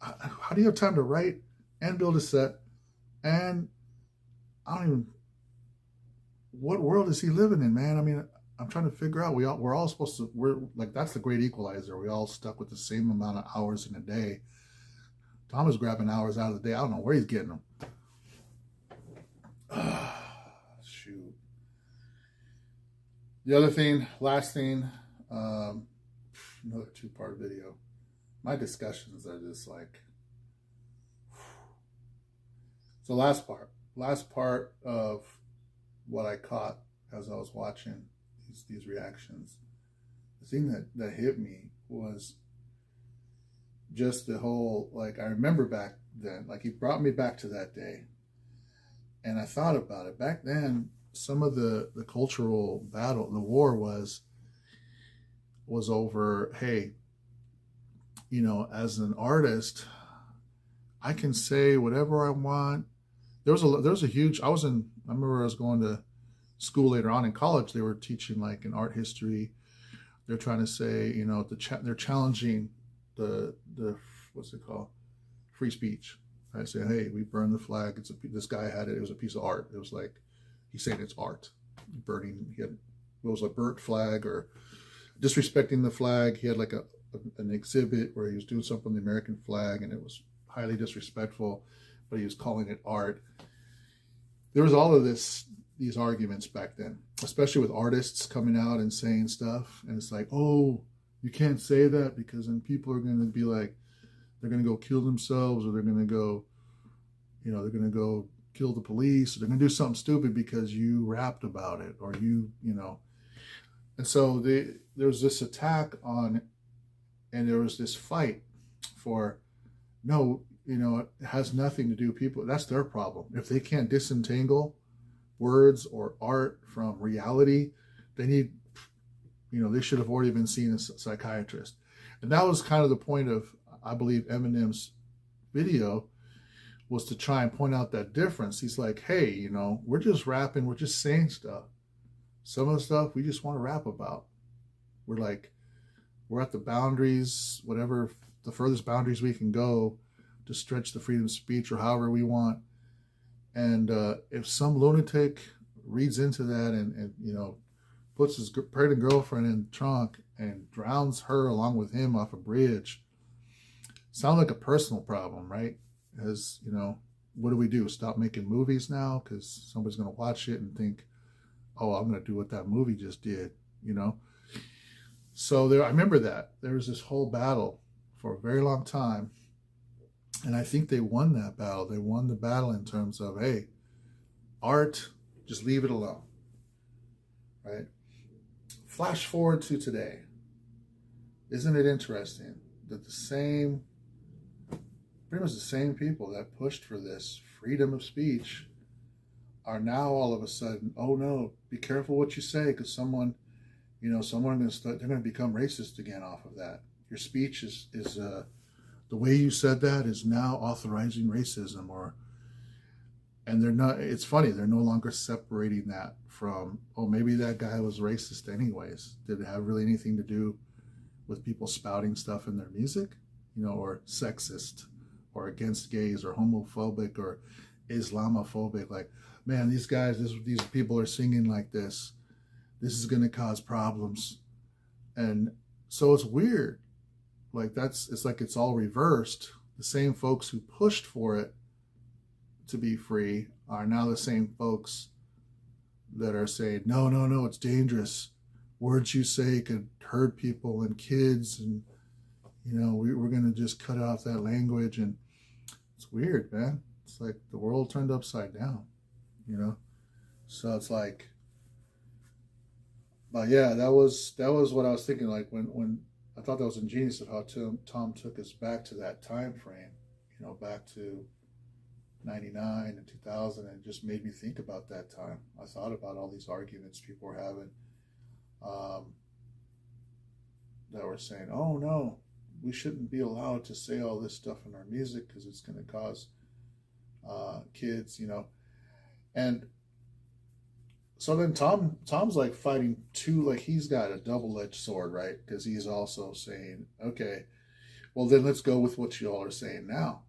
how do you have time to write and build a set? And I don't even, what world is he living in, man? I mean, I'm trying to figure out. We're all supposed to. We're like, that's the great equalizer. We all stuck with the same amount of hours in a day. Tom is grabbing hours out of the day. I don't know where he's getting them. Shoot. The other thing, last thing, another 2-part video. My discussions are just like. So last part of what I caught as I was watching these reactions. The thing that hit me was just the whole, like, I remember back then, like, he brought me back to that day, and I thought about it. Back then, some of the cultural battle, the war was over, hey, as an artist, I can say whatever I want. There was a huge, I remember I was going to school later on in college. They were teaching like an art history. They're trying to say, they're challenging the what's it called, free speech. I say, hey, we burned the flag. This guy had it. It was a piece of art. It was like, he's saying it's art. Burning. It was a burnt flag or disrespecting the flag. He had like an exhibit where he was doing something on the American flag, and it was highly disrespectful, but he was calling it art. There was all of these arguments back then, especially with artists coming out and saying stuff. And it's like, oh, you can't say that because then people are going to be like, they're going to go kill themselves, or they're going to go, they're going to go kill the police, or they're going to do something stupid because you rapped about it, or And so there was this attack on, and there was this fight for, no, it has nothing to do with people. That's their problem. If they can't disentangle words or art from reality, they need, they should have already been seen as a psychiatrist. And that was kind of the point of, I believe, Eminem's video, was to try and point out that difference. He's like, hey, we're just rapping, we're just saying stuff. Some of the stuff we just want to rap about. We're at the boundaries, whatever the furthest boundaries we can go to stretch the freedom of speech or however we want. And if some lunatic reads into that and puts his pregnant girlfriend in the trunk and drowns her along with him off a bridge, sounds like a personal problem, right? As what do we do? Stop making movies now because somebody's going to watch it and think, oh, I'm going to do what that movie just did, So I remember that there was this whole battle for a very long time. And I think they won that battle. They won the battle in terms of, hey, art, just leave it alone, right? Flash forward to today. Isn't it interesting that pretty much the same people that pushed for this freedom of speech are now all of a sudden, oh no, be careful what you say, because someone going to start, they're going to become racist again off of that. Your speech is the way you said that is now authorizing racism, and they're not. It's funny, they're no longer separating that from, oh, maybe that guy was racist anyways. Did it have really anything to do with people spouting stuff in their music, or sexist, or against gays, or homophobic, or Islamophobic? Like, man, these people are singing like this. This is going to cause problems, and so it's weird. Like it's like it's all reversed. The same folks who pushed for it to be free are now the same folks that are saying, no, it's dangerous. Words you say could hurt people and kids, and we're going to just cut off that language. And it's weird, man. It's like the world turned upside down, So it's like, but yeah, that was what I was thinking. Like when I thought that was ingenious of how Tom took us back to that time frame, back to 99 and 2000, and just made me think about that time. I thought about all these arguments people were having that were saying, oh no, we shouldn't be allowed to say all this stuff in our music because it's going to cause kids, and so then Tom's like fighting two, like he's got a double-edged sword, right? Because he's also saying, okay, Well, then let's go with what y'all are saying now.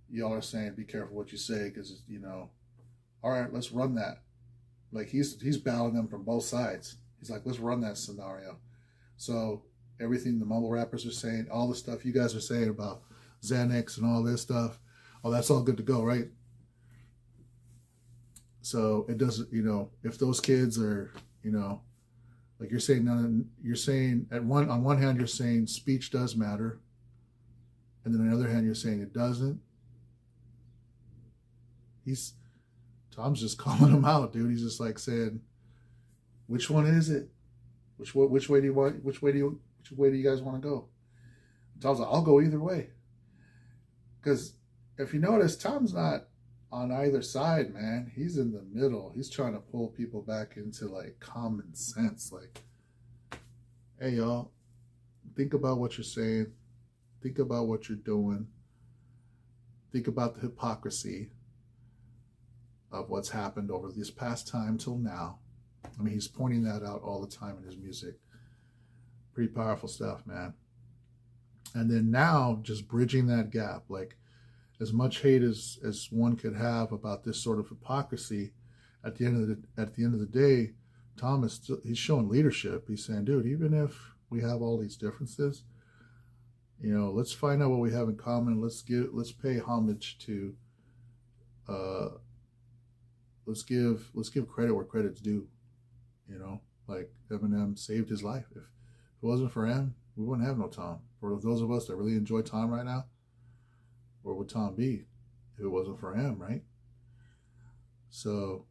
Y'all are saying be careful what you say because, all right, let's run that. Like he's battling them from both sides. He's like, let's run that scenario. So everything the mumble rappers are saying, all the stuff you guys are saying about Xanax and all this stuff, oh, that's all good to go, right? So it doesn't, if those kids are, like you're saying, on one hand, you're saying speech does matter. And then on the other hand, you're saying it doesn't. Tom's just calling him out, dude. He's just like saying, which one is it? Which way do you guys want to go? Tom's like, I'll go either way. Because if you notice, Tom's not on either side, man. He's in the middle. He's trying to pull people back into like common sense. Like, hey, y'all, think about what you're saying. Think about what you're doing. Think about the hypocrisy of what's happened over this past time till now. I mean, he's pointing that out all the time in his music. Pretty powerful stuff, man. And then now, just bridging that gap, like as much hate as one could have about this sort of hypocrisy, at the end of the day, Tom he's showing leadership. He's saying, dude, even if we have all these differences, let's find out what we have in common. Let's pay homage to. Let's give credit where credit's due. Like Eminem saved his life. If it wasn't for him, we wouldn't have no Tom. For those of us that really enjoy Tom right now, where would Tom be if it wasn't for him, right? So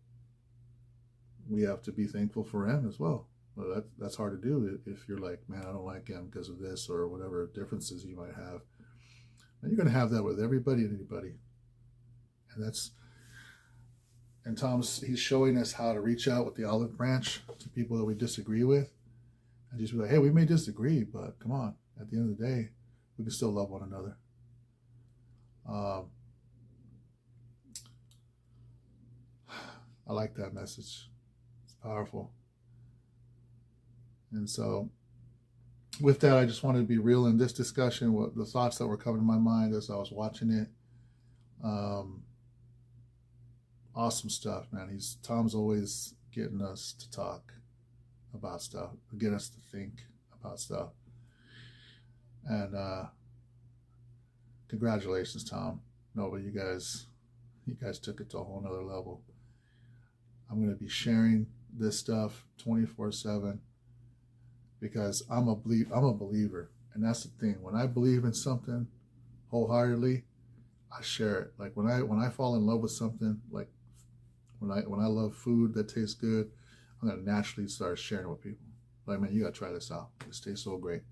we have to be thankful for him as well. But that's hard to do if you're like, man, I don't like him because of this or whatever differences you might have. And you're going to have that with everybody and anybody. And he's showing us how to reach out with the olive branch to people that we disagree with. And just be like, hey, we may disagree, but come on. At the end of the day, we can still love one another. I like that message. It's powerful. And so with that, I just wanted to be real in this discussion, what the thoughts that were coming to my mind as I was watching it. Awesome stuff, man. Tom's always getting us to talk about stuff, get us to think about stuff. And congratulations, Tom. No, but you guys took it to a whole nother level. I'm going to be sharing this stuff 24/7 because I'm a believer, and that's the thing. When I believe in something wholeheartedly, I share it. Like when I fall in love with something, like when I love food that tastes good, I'm gonna naturally start sharing it with people. Like, man, you gotta try this out. This tastes so great.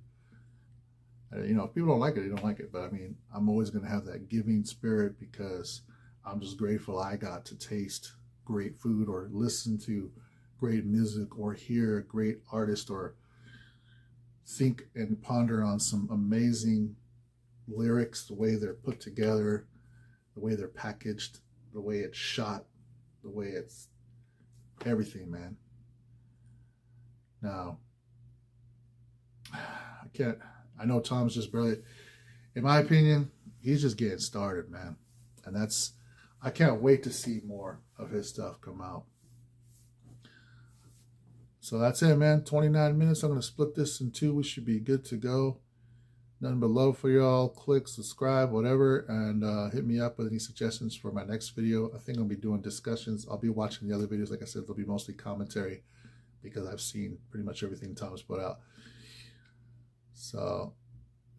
If people don't like it, they don't like it. But I mean, I'm always gonna have that giving spirit because I'm just grateful I got to taste great food or listen to great music or hear a great artist or think and ponder on some amazing lyrics, the way they're put together, the way they're packaged, the way it's shot, the way it's everything, man. Now, I know Tom's just barely, in my opinion, he's just getting started, man. And I can't wait to see more of his stuff come out. So that's it, man. 29 minutes. I'm going to split this in two. We should be good to go. Nothing but love for y'all. Click, subscribe, whatever, and hit me up with any suggestions for my next video. I think I'll be doing discussions. I'll be watching the other videos. Like I said, they'll be mostly commentary because I've seen pretty much everything Tom's put out. So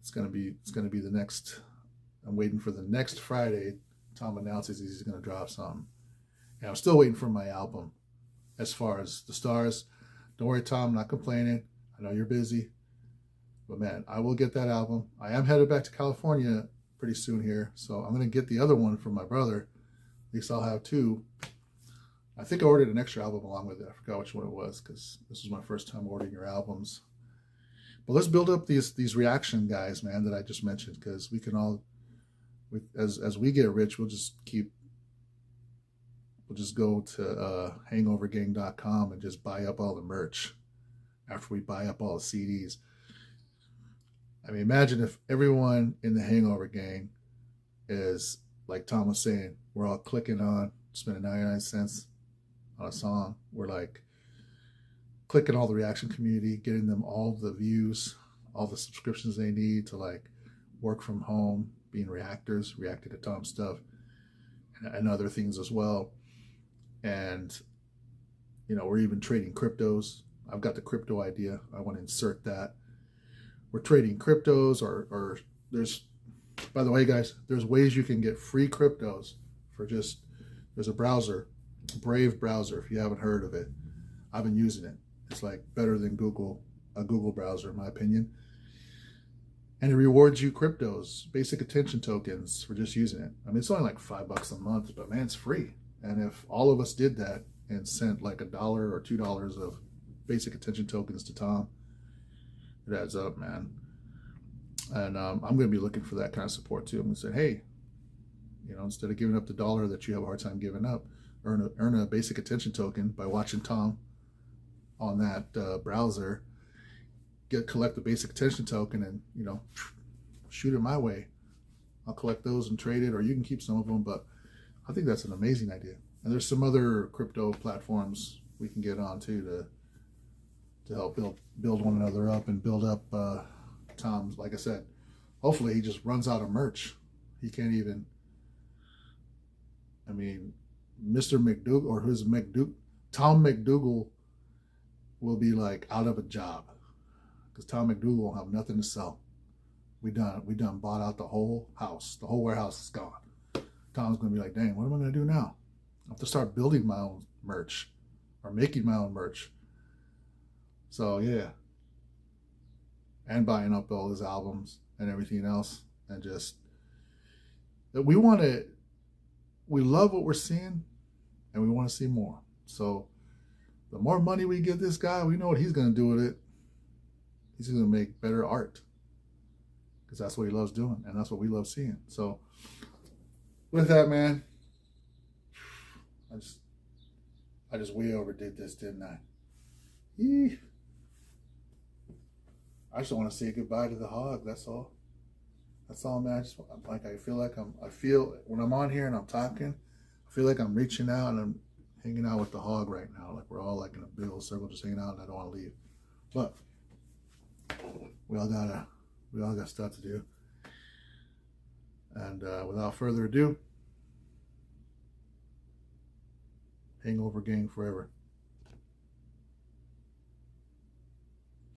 it's gonna be the next. I'm waiting for the next Friday. Tom announces he's gonna drop something, and I'm still waiting for my album. As far as the stars, don't worry, Tom. I'm not complaining. I know you're busy. But man, I will get that album. I am headed back to California pretty soon here. So I'm going to get the other one from my brother. At least I'll have two. I think I ordered an extra album along with it. I forgot which one it was because this was my first time ordering your albums. But let's build up these reaction guys, man, that I just mentioned, because we can all, as we get rich, we'll just go to hangovergang.com and just buy up all the merch after we buy up all the CDs. I mean, imagine if everyone in the Hangover gang is like Tom was saying, we're all clicking on, spending 99 cents on a song. We're like clicking all the reaction community, getting them all the views, all the subscriptions they need to like work from home, being reactors, reacting to Tom's stuff and other things as well. And, you know, we're even trading cryptos. I've got the crypto idea. I want to insert that. We're trading cryptos or there's, by the way, guys, there's ways you can get free cryptos for just, there's a browser, Brave browser, if you haven't heard of it. I've been using it. It's like better than a Google browser, in my opinion. And it rewards you cryptos, basic attention tokens for just using it. I mean, it's only like $5 a month, but man, it's free. And if all of us did that and sent like $1 or $2 of basic attention tokens to Tom, it adds up, man. And I'm going to be looking for that kind of support too. I'm going to say, hey, you know, instead of giving up the dollar that you have a hard time giving up, earn a basic attention token by watching Tom on that browser. Collect the basic attention token and, you know, shoot it my way. I'll collect those and trade it, or you can keep some of them. But I think that's an amazing idea. And there's some other crypto platforms we can get on too to help build one another up and build up Tom's. Like I said, hopefully he just runs out of merch. He can't even. I mean, Mr. McDougal or who's Tom MacDonald will be like out of a job because Tom MacDonald will have nothing to sell. We done bought out the whole house. The whole warehouse is gone. Tom's gonna be like, dang, what am I gonna do now? I have to start building my own merch or making my own merch. So yeah, and buying up all his albums and everything else, and just we love what we're seeing, and we want to see more. So the more money we give this guy, we know what he's going to do with it. He's going to make better art because that's what he loves doing, and that's what we love seeing. So with that, man, I just way overdid this, didn't I? Eee. I just want to say goodbye to the hog. That's all. That's all, man. I feel when I'm on here and I'm talking, I feel like I'm reaching out and I'm hanging out with the hog right now. Like we're all like in a big old circle just hanging out, and I don't want to leave. But we all got stuff to do. And without further ado, Hangover Gang forever.